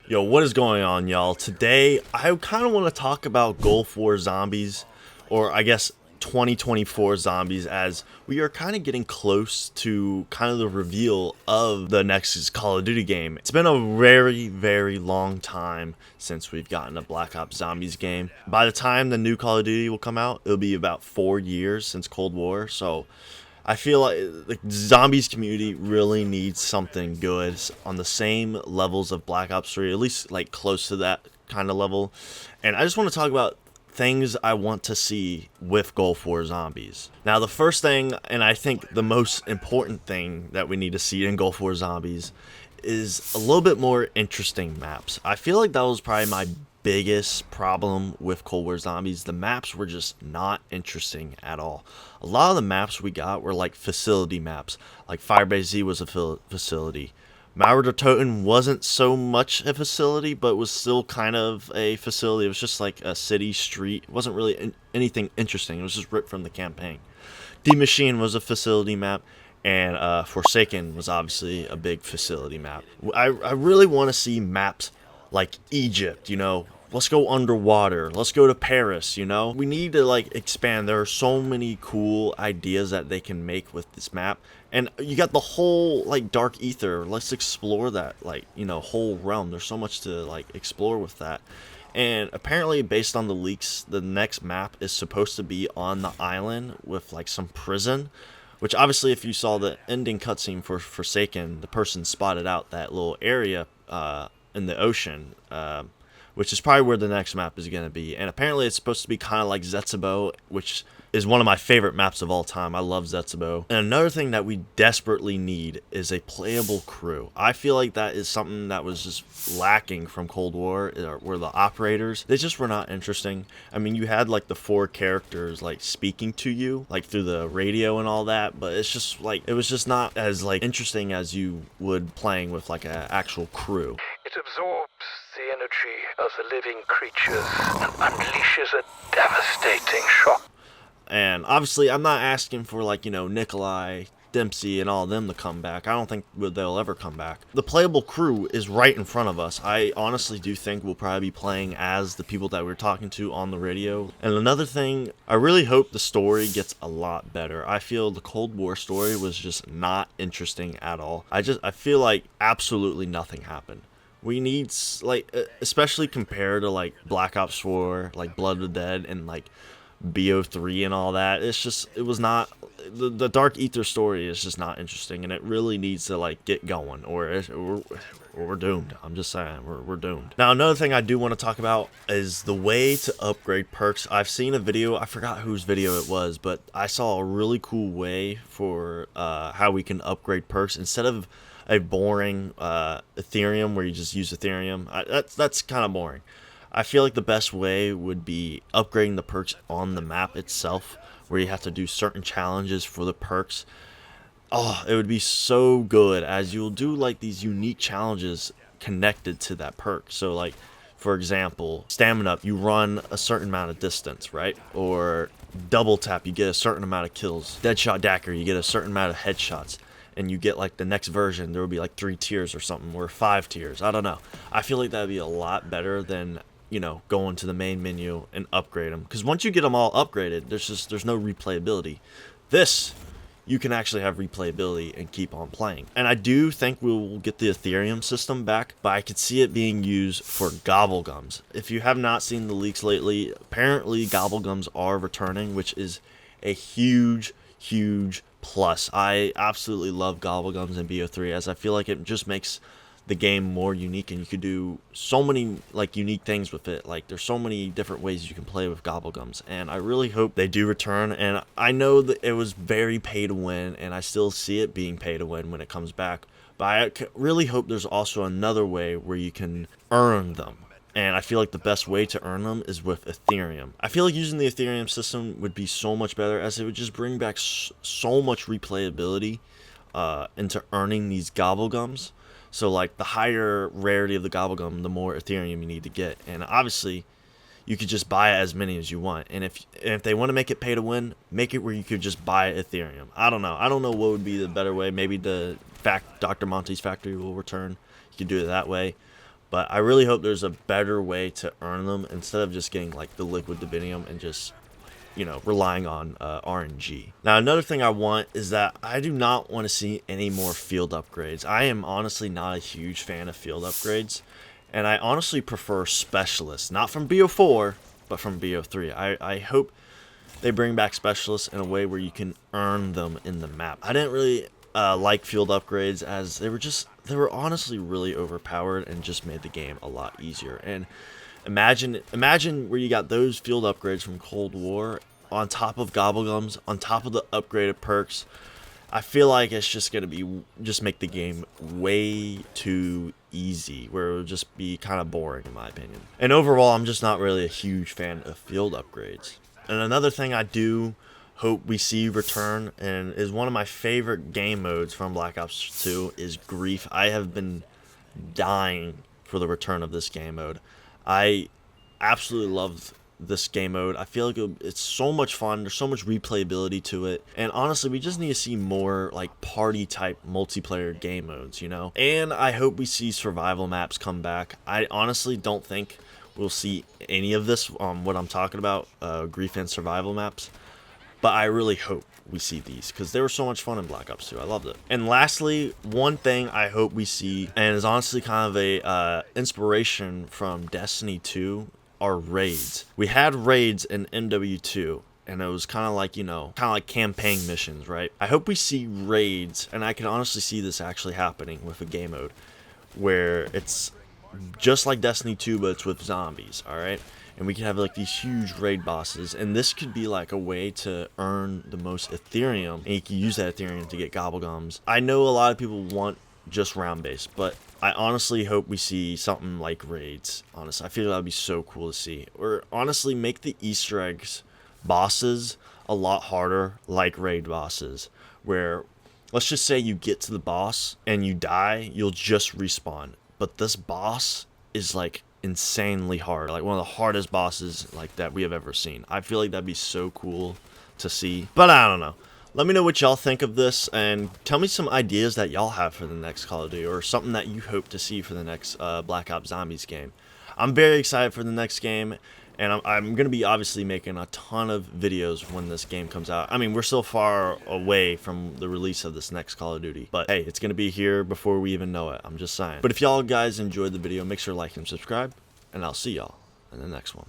Yo, what is going on, y'all? Today, I kind of want to talk about Gulf War Zombies, or I guess 2024 Zombies, as we are kind of getting close to kind of the reveal of the next Call of Duty game. It's been a very, very long time since we've gotten a Black Ops Zombies game. By the time the new Call of Duty will come out, it'll be about 4 years since Cold War, so I feel like the zombies community really needs something good on the same levels of Black Ops 3, at least like close to that kind of level. And I just want to talk about things I want to see with Gulf War Zombies. Now, the first thing, and I think the most important thing that we need to see in Gulf War Zombies is a little bit more interesting maps. I feel like that was probably my biggest problem with Cold War Zombies. The maps were just not interesting at all. A lot of the maps we got were like facility maps, like Firebase Z was a facility. Mauer der Toten wasn't so much a facility, but was still kind of a facility. It was just like a city street. It wasn't really anything interesting. It was just ripped from the campaign. Die Maschine was a facility map, and Forsaken was obviously a big facility map. I really want to see maps like Egypt, let's go underwater, let's go to Paris. We need to like expand. There are so many cool ideas that they can make with this map, and you got the whole like Dark Ether. Let's explore that whole realm. There's so much to like explore with that. And apparently, based on the leaks, the next map is supposed to be on the island with like some prison, which obviously, if you saw the ending cutscene for Forsaken, the person spotted out that little area in the ocean, which is probably where the next map is going to be. And apparently it's supposed to be kind of like Zetsubo, which is one of my favorite maps of all time. I love Zetsubo. And another thing that we desperately need is a playable crew. I feel like that is something that was just lacking from Cold War, were the operators. They just were not interesting. I mean, you had like the 4 characters like speaking to you, like through the radio and all that, but it's just like, it was just not as like interesting as you would playing with like an actual crew. It absorbs the energy of the living creatures and unleashes a devastating shock. And obviously, I'm not asking for like, Nikolai, Dempsey, and all of them to come back. I don't think they'll ever come back. The playable crew is right in front of us. I honestly do think we'll probably be playing as the people that we're talking to on the radio. And another thing, I really hope the story gets a lot better. I feel the Cold War story was just not interesting at all. I feel like absolutely nothing happened. We need, like, especially compared to, like, Black Ops 4, like, Blood of the Dead, and, like, BO3 and all that. It was not, the Dark Ether story is just not interesting, and it really needs to, like, get going, or we're doomed. I'm just saying, we're doomed. Now, another thing I do want to talk about is the way to upgrade perks. I've seen a video, I forgot whose video it was, but I saw a really cool way for how we can upgrade perks instead of a boring Ethereum where you just use Ethereum. That's kind of boring. I feel like the best way would be upgrading the perks on the map itself, where you have to do certain challenges for the perks. Oh, it would be so good, as you'll do like these unique challenges connected to that perk. So like, for example, stamina up, you run a certain amount of distance, right? Or double tap, you get a certain amount of kills. Deadshot Dagger, you get a certain amount of headshots. And you get like the next version, there will be like 3 tiers or something, or 5 tiers. I don't know. I feel like that would be a lot better than, going to the main menu and upgrade them. Because once you get them all upgraded, there's no replayability. This, you can actually have replayability and keep on playing. And I do think we'll get the Ethereum system back, but I could see it being used for Gobblegums. If you have not seen the leaks lately, apparently Gobblegums are returning, which is a huge plus. I absolutely love Gobblegums in BO3, as I feel like it just makes the game more unique, and you could do so many like unique things with it. Like, there's so many different ways you can play with Gobblegums, and I really hope they do return. And I know that it was very pay to win, and I still see it being pay to win when it comes back, but I really hope there's also another way where you can earn them. And I feel like the best way to earn them is with Ethereum. I feel like using the Ethereum system would be so much better, as it would just bring back so much replayability into earning these Gobblegums. So like, the higher rarity of the Gobblegum, the more Ethereum you need to get. And obviously, you could just buy as many as you want. And if they want to make it pay to win, make it where you could just buy Ethereum. I don't know what would be the better way. Maybe Dr. Monty's factory will return. You can do it that way. But I really hope there's a better way to earn them instead of just getting like the liquid divinium and just, you know, relying on RNG. Now, another thing I want is that I do not want to see any more field upgrades. I am honestly not a huge fan of field upgrades, and I honestly prefer specialists, not from BO4, but from BO3. I hope they bring back specialists in a way where you can earn them in the map. I didn't really like field upgrades, as they were honestly really overpowered and just made the game a lot easier. And imagine where you got those field upgrades from Cold War on top of Gobblegums, on top of the upgraded perks. I feel like it's just gonna make the game way too easy, where it would just be kind of boring in my opinion. And overall, I'm just not really a huge fan of field upgrades. And another thing I do hope we see return, and is one of my favorite game modes from Black Ops 2, is Grief. I have been dying for the return of this game mode. I absolutely love this game mode. I feel like it's so much fun. There's so much replayability to it, and honestly, we just need to see more like party type multiplayer game modes, you know. And I hope we see survival maps come back. I honestly don't think we'll see any of this what I'm talking about, Grief and survival maps, but I really hope we see these, because they were so much fun in Black Ops 2. I loved it. And lastly, one thing I hope we see, and is honestly kind of a inspiration from Destiny 2, are raids. We had raids in MW2, and it was kind of like, you know, kind of like campaign missions, right? I hope we see raids, and I can honestly see this actually happening with a game mode where it's just like Destiny 2, but it's with zombies, alright? And we can have like these huge raid bosses, and this could be like a way to earn the most Ethereum, and you can use that Ethereum to get Gobblegums. I know a lot of people want just round based, but I honestly hope we see something like raids. Honestly, I feel that would be so cool to see. Or honestly, make the Easter eggs bosses a lot harder, like raid bosses, where let's just say you get to the boss and you die, you'll just respawn. But this boss is like insanely hard, like one of the hardest bosses like that we have ever seen. I feel like that'd be so cool to see, but I don't know. Let me know what y'all think of this, and tell me some ideas that y'all have for the next Call of Duty, or something that you hope to see for the next Black Ops Zombies game. I'm very excited for the next game, and I'm going to be obviously making a ton of videos when this game comes out. I mean, we're so far away from the release of this next Call of Duty, but hey, it's going to be here before we even know it. I'm just saying. But if y'all guys enjoyed the video, make sure to like and subscribe, and I'll see y'all in the next one.